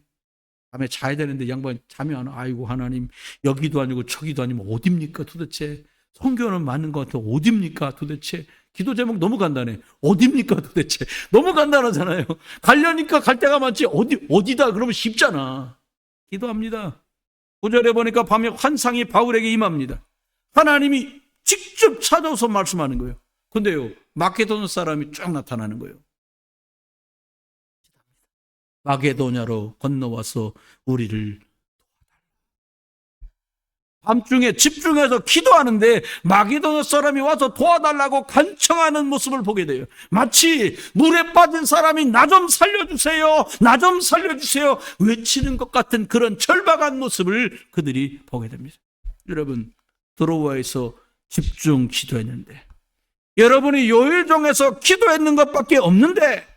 밤에 자야 되는데 양반 잠이 안 와. 아이고 하나님, 여기도 아니고 저기도 아니면 어딥니까 도대체. 성경은 맞는 것 같아. 어딥니까 도대체. 기도 제목 너무 간단해. 어딥니까 도대체. 너무 간단하잖아요. 가려니까 갈 데가 많지. 어디다 그러면 쉽잖아. 기도합니다. 9절에 보니까 밤에 환상이 바울에게 임합니다. 하나님이 직접 찾아와서 말씀하는 거예요. 근데요, 마케도냐 사람이 쫙 나타나는 거예요. 마게도냐로 건너와서 우리를 밤중에 집중해서 기도하는데 마게도냐 사람이 와서 도와달라고 간청하는 모습을 보게 돼요. 마치 물에 빠진 사람이 나 좀 살려주세요, 나 좀 살려주세요 외치는 것 같은 그런 절박한 모습을 그들이 보게 됩니다. 여러분, 드로아에서 집중 기도했는데, 여러분이 요일종에서 기도했는 것밖에 없는데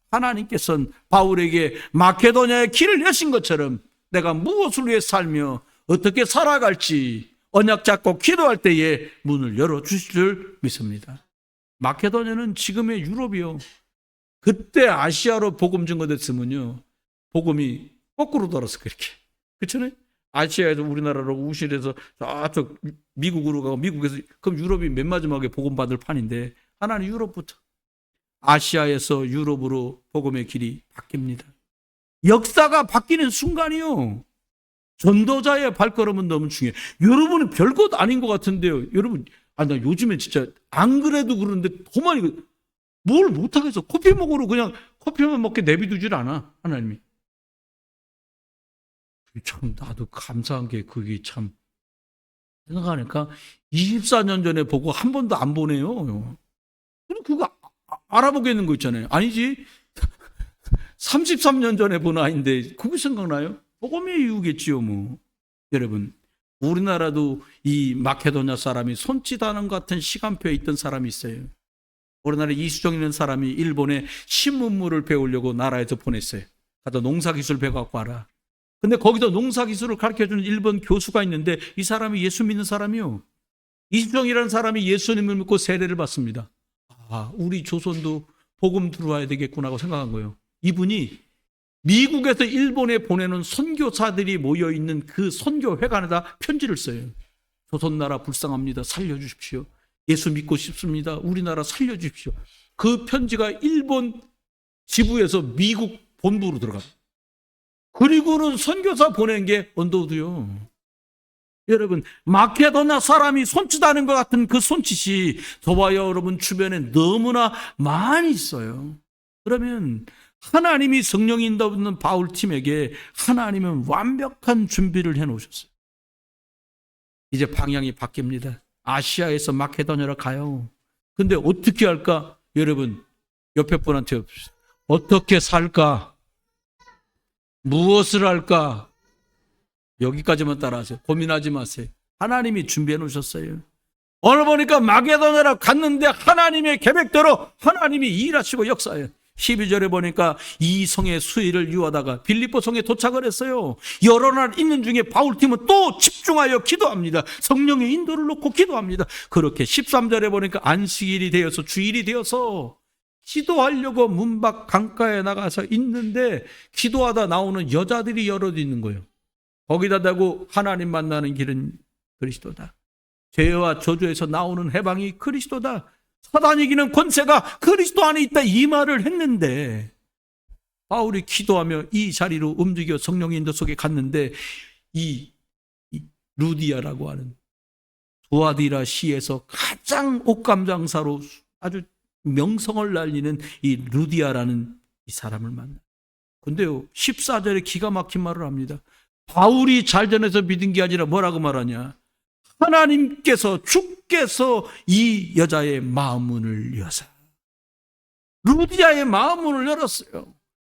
하나님께서는 바울에게 마케도냐의 길을 여신 것처럼 내가 무엇을 위해 살며 어떻게 살아갈지 언약 잡고 기도할 때에 문을 열어주실 줄 믿습니다. 마케도냐는 지금의 유럽이요. 그때 아시아로 복음 증거됐으면요, 복음이 거꾸로 돌아서 그렇게. 그렇잖아요? 아시아에서 우리나라로 우실해서 저쪽 미국으로 가고 미국에서, 그럼 유럽이 맨 마지막에 복음 받을 판인데 하나는 유럽부터 아시아에서 유럽으로 복음의 길이 바뀝니다. 역사가 바뀌는 순간이요, 전도자의 발걸음은 너무 중요해요. 여러분은 별것 아닌 것 같은데요. 여러분, 나 요즘에 진짜 안 그래도 그러는데 더 많이, 뭘 못하겠어. 커피 먹으러 그냥 커피만 먹게 내비두질 않아, 하나님이. 참 나도 감사한 게 그게 참 생각하니까 24년 전에 보고 한 번도 안 보네요. 그거 알아보겠는 거 있잖아요. 아니지. 33년 전에 본 아이인데 그거 생각나요? 복음의 이유겠지요, 뭐. 여러분, 우리나라도 이 마케도냐 사람이 손짓하는 것 같은 시간표에 있던 사람이 있어요. 우리나라 이수정이라는 사람이 일본에 신문물을 배우려고 나라에서 보냈어요. 가서 농사기술 배워갖고 와라. 근데 거기서 농사기술을 가르쳐주는 일본 교수가 있는데 이 사람이 예수 믿는 사람이요. 이수정이라는 사람이 예수님을 믿고 세례를 받습니다. 아, 우리 조선도 복음 들어와야 되겠구나 하고 생각한 거예요. 이분이 미국에서 일본에 보내는 선교사들이 모여있는 그 선교회관에다 편지를 써요. 조선나라 불쌍합니다. 살려주십시오. 예수 믿고 싶습니다. 우리나라 살려주십시오. 그 편지가 일본 지부에서 미국 본부로 들어갑니다. 그리고는 선교사 보낸 게 언더우드요. 여러분, 마케도냐 사람이 손짓하는 것 같은 그 손짓이 저와 여러분 주변에 너무나 많이 있어요. 그러면 하나님이 성령이 인도하는 바울팀에게 하나님은 완벽한 준비를 해놓으셨어요. 이제 방향이 바뀝니다. 아시아에서 마케도냐로 가요. 근데 어떻게 할까? 여러분, 옆에 분한테 어떻게 살까? 무엇을 할까? 여기까지만 따라하세요. 고민하지 마세요. 하나님이 준비해 놓으셨어요. 오늘 보니까 마게도냐로 갔는데 하나님의 계획대로 하나님이 일하시고 역사해요. 12절에 보니까 이 성의 수위를 유하다가 빌립보 성에 도착을 했어요. 여러 날 있는 중에 바울팀은 또 집중하여 기도합니다. 성령의 인도를 놓고 기도합니다. 그렇게 13절에 보니까 안식일이 되어서 주일이 되어서 기도하려고 문 밖 강가에 나가서 있는데 기도하다 나오는 여자들이 여럿 있는 거예요. 거기다 대고 하나님 만나는 길은 그리스도다. 죄와 저주에서 나오는 해방이 그리스도다. 사단이 이기는 권세가 그리스도 안에 있다. 이 말을 했는데 바울이 기도하며 이 자리로 움직여 성령의 인도 속에 갔는데 이 루디아라고 하는 두아디라 시에서 가장 옥감장사로 아주 명성을 날리는 이 루디아라는 이 사람을 만나. 근데요 14절에 기가 막힌 말을 합니다. 바울이 잘 전해서 믿은 게 아니라 뭐라고 말하냐? 하나님께서 주께서 이 여자의 마음문을 여사. 루디아의 마음문을 열었어요.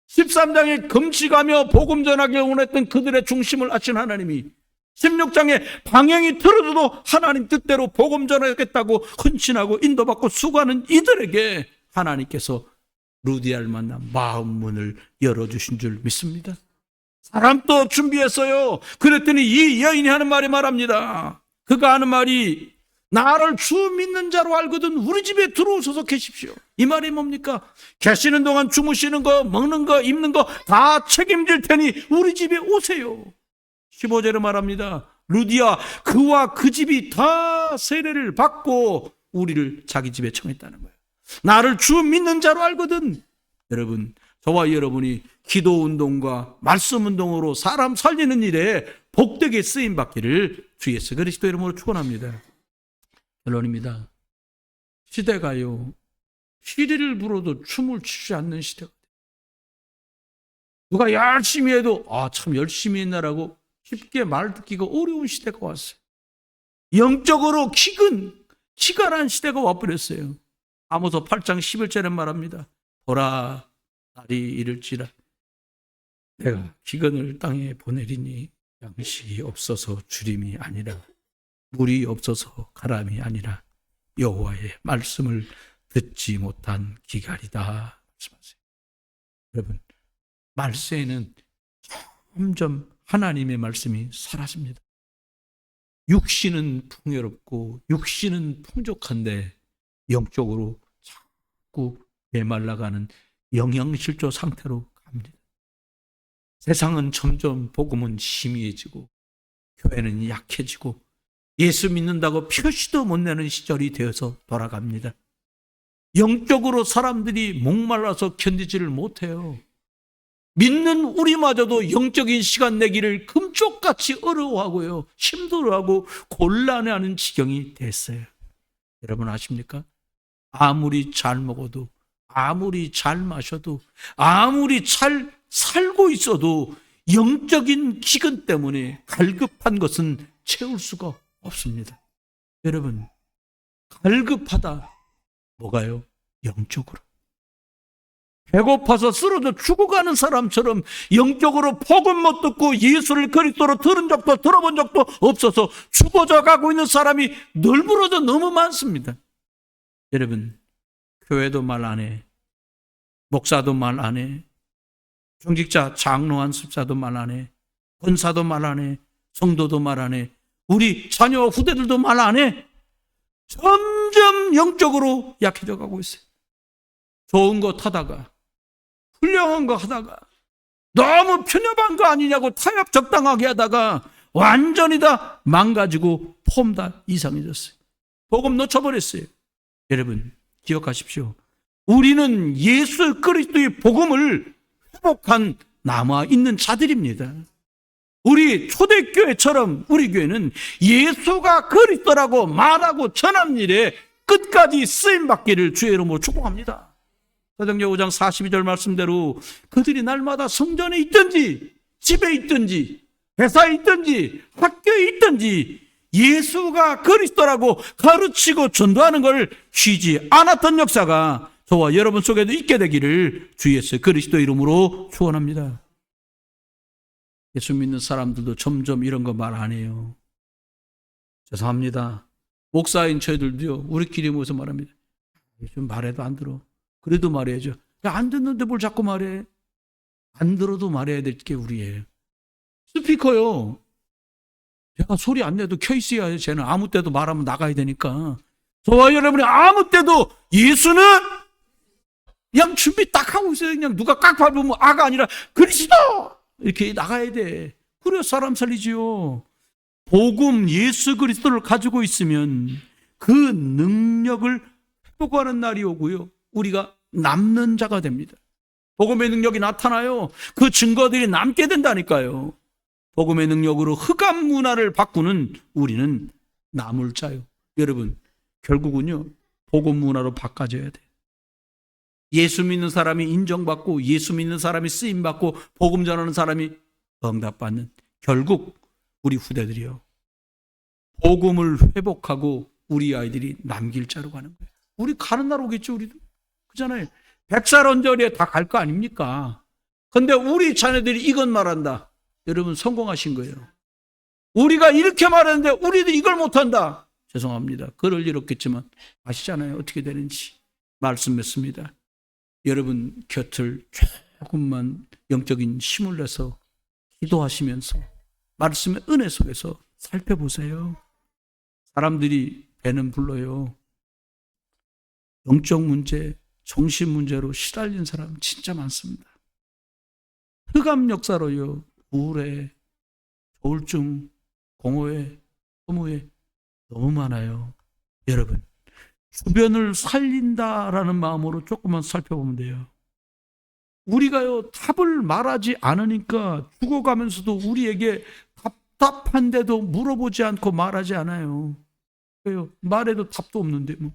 13장에 금식하며 복음 전하기 원했던 그들의 중심을 아신 하나님이 16장에 방향이 틀어져도 하나님 뜻대로 복음 전하겠다고 헌신하고 인도받고 수고하는 이들에게 하나님께서 루디아를 만나 마음문을 열어주신 줄 믿습니다. 사람도 준비했어요. 그랬더니 이 여인이 하는 말이 말합니다. 그가 하는 말이 나를 주 믿는 자로 알거든 우리 집에 들어오셔서 계십시오. 이 말이 뭡니까? 계시는 동안 주무시는 거, 먹는 거, 입는 거 다 책임질 테니 우리 집에 오세요. 15절에 말합니다. 루디아 그와 그 집이 다 세례를 받고 우리를 자기 집에 청했다는 거예요. 나를 주 믿는 자로 알거든. 여러분, 저와 여러분이 기도운동과 말씀운동으로 사람 살리는 일에 복되게 쓰임받기를 주 예수 그리스도 이름으로 축원합니다. 결론입니다. 시대가요 피리를 불어도 춤을 추지 않는 시대가 돼요. 누가 열심히 해도 참 열심히 했나라고 쉽게 말 듣기가 어려운 시대가 왔어요. 영적으로 기간한 시대가 와버렸어요. 아모스 8장 11절에 말합니다. 보라 날이 이를지라 내가 기근을 땅에 보내리니 양식이 없어서 주림이 아니라 물이 없어서 가람이 아니라 여호와의 말씀을 듣지 못한 기갈이다 말씀하세요. 여러분, 말세에는 점점 하나님의 말씀이 사라집니다. 육신은 풍요롭고 육신은 풍족한데 영적으로 자꾸 메말라가는 영양실조 상태로 갑니다. 세상은 점점 복음은 희미해지고 교회는 약해지고 예수 믿는다고 표시도 못 내는 시절이 되어서 돌아갑니다. 영적으로 사람들이 목말라서 견디지를 못해요. 믿는 우리마저도 영적인 시간 내기를 금쪽같이 어려워하고요. 힘들어하고 곤란해하는 지경이 됐어요. 여러분 아십니까? 아무리 잘 먹어도 아무리 잘 마셔도 아무리 잘 살고 있어도 영적인 기근 때문에 갈급한 것은 채울 수가 없습니다. 여러분, 갈급하다. 뭐가요? 영적으로. 배고파서 쓰러져 죽어가는 사람처럼 영적으로 복음 못 듣고 예수를 그리스도로 들은 적도 들어본 적도 없어서 죽어져 가고 있는 사람이 널브러져 너무 많습니다. 여러분, 교회도 말 안 해. 목사도 말 안 해. 중직자, 장로 안습자도 말 안 해. 권사도 말 안 해. 성도도 말 안 해. 우리 자녀 후대들도 말 안 해. 점점 영적으로 약해져 가고 있어요. 좋은 거 타다가, 훌륭한 거 하다가, 너무 편협한 거 아니냐고 타협 적당하게 하다가 완전히 다 망가지고 폼 다 이상해졌어요. 복음 놓쳐버렸어요. 여러분, 기억하십시오. 우리는 예수 그리스도의 복음을 회복한 남아있는 자들입니다. 우리 초대교회처럼 우리 교회는 예수가 그리스도라고 말하고 전하는 일에 끝까지 쓰임받기를 주의 이름으로 축복합니다. 사도행전 5장 42절 말씀대로 그들이 날마다 성전에 있든지 집에 있든지 회사에 있든지 학교에 있든지 예수가 그리스도라고 가르치고 전도하는 걸 쉬지 않았던 역사가 저와 여러분 속에도 있게 되기를 주 예수 그리스도 이름으로 축원합니다. 예수 믿는 사람들도 점점 이런 거 말 안 해요. 죄송합니다. 목사인 저희들도요, 우리끼리 모여서 말합니다. 좀 말해도 안 들어. 그래도 말해야죠. 야, 안 듣는데 뭘 자꾸 말해. 안 들어도 말해야 될 게 우리예요. 스피커요. 제가 소리 안 내도 켜 있어야 쟤는 아무 때도 말하면 나가야 되니까. 저와 여러분이 아무 때도 예수는 그냥 준비 딱 하고 있어요. 그냥 누가 깍 밟으면 아가 아니라 그리스도! 이렇게 나가야 돼. 그래야 사람 살리지요. 복음 예수 그리스도를 가지고 있으면 그 능력을 회복하는 날이 오고요. 우리가 남는 자가 됩니다. 복음의 능력이 나타나요. 그 증거들이 남게 된다니까요. 복음의 능력으로 흑암 문화를 바꾸는 우리는 남을 자요. 여러분, 결국은요, 복음 문화로 바꿔줘야 돼요. 예수 믿는 사람이 인정받고 예수 믿는 사람이 쓰임받고 복음 전하는 사람이 응답받는, 결국 우리 후대들이요, 복음을 회복하고 우리 아이들이 남길 자로 가는 거예요. 우리 가는 날 오겠죠. 우리도 그잖아요. 100살 언저리에 다 갈 거 아닙니까? 근데 우리 자녀들이 이것 말한다. 여러분, 성공하신 거예요. 우리가 이렇게 말하는데 우리도 이걸 못한다. 죄송합니다. 그럴 일 없겠지만 아시잖아요. 어떻게 되는지. 말씀 맺습니다. 여러분 곁을 조금만 영적인 힘을 내서 기도하시면서 말씀의 은혜 속에서 살펴보세요. 사람들이 배는 불러요. 영적 문제, 정신 문제로 시달린 사람 진짜 많습니다. 흑암 역사로요. 우울해, 조울증, 공허해, 허무해 너무 많아요. 여러분, 주변을 살린다라는 마음으로 조금만 살펴보면 돼요. 우리가요, 답을 말하지 않으니까 죽어가면서도 우리에게 답답한데도 물어보지 않고 말하지 않아요. 왜요? 말해도 답도 없는데 뭐.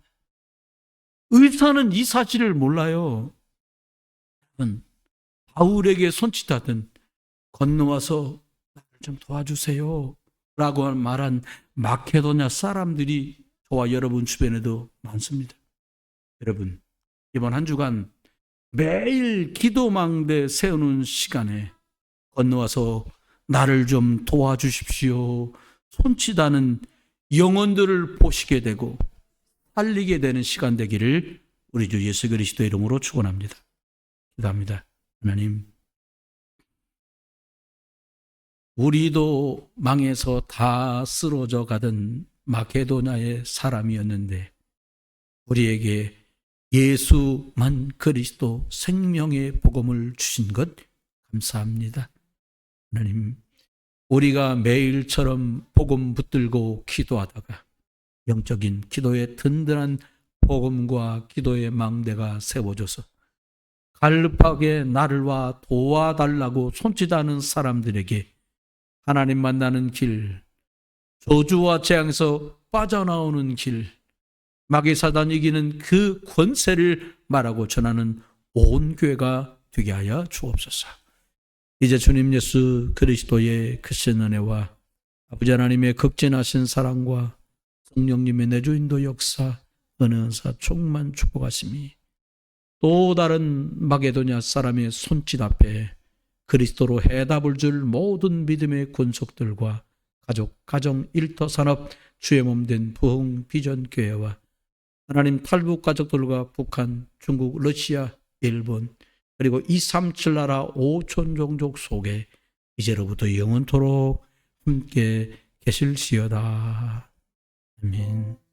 의사는 이 사실을 몰라요. 바울에게 손짓하던 건너와서 나를 좀 도와주세요 라고 말한 마케도냐 사람들이 저와 여러분 주변에도 많습니다. 여러분, 이번 한 주간 매일 기도망대 세우는 시간에 건너와서 나를 좀 도와주십시오 손짓하는 영혼들을 보시게 되고 살리게 되는 시간 되기를 우리 주 예수 그리스도 이름으로 축원합니다. 기도합니다. 하나님, 우리도 망해서 다 쓰러져 가던 마케도냐의 사람이었는데 우리에게 예수만 그리스도 생명의 복음을 주신 것 감사합니다. 하나님, 우리가 매일처럼 복음 붙들고 기도하다가 영적인 기도의 든든한 복음과 기도의 망대가 세워져서 갈급하게 나를 와 도와달라고 손짓하는 사람들에게 하나님 만나는 길, 저주와 재앙에서 빠져나오는 길, 마귀 사단 이기는 그 권세를 말하고 전하는 온 교회가 되게 하여 주옵소서. 이제 주님 예수 그리스도의 크신 은혜와 아버지 하나님의 극진하신 사랑과 성령님의 내주인도 역사, 은혜사 충만 축복하심이 또 다른 마게도냐 사람의 손짓 앞에 그리스도로 해답을 줄 모든 믿음의 군속들과 가족, 가정, 일터, 산업, 주의 몸된 부흥 비전 교회와 하나님 탈북 가족들과 북한, 중국, 러시아, 일본 그리고 237 나라 5천 종족 속에 이제로부터 영원토록 함께 계실지어다. 아멘.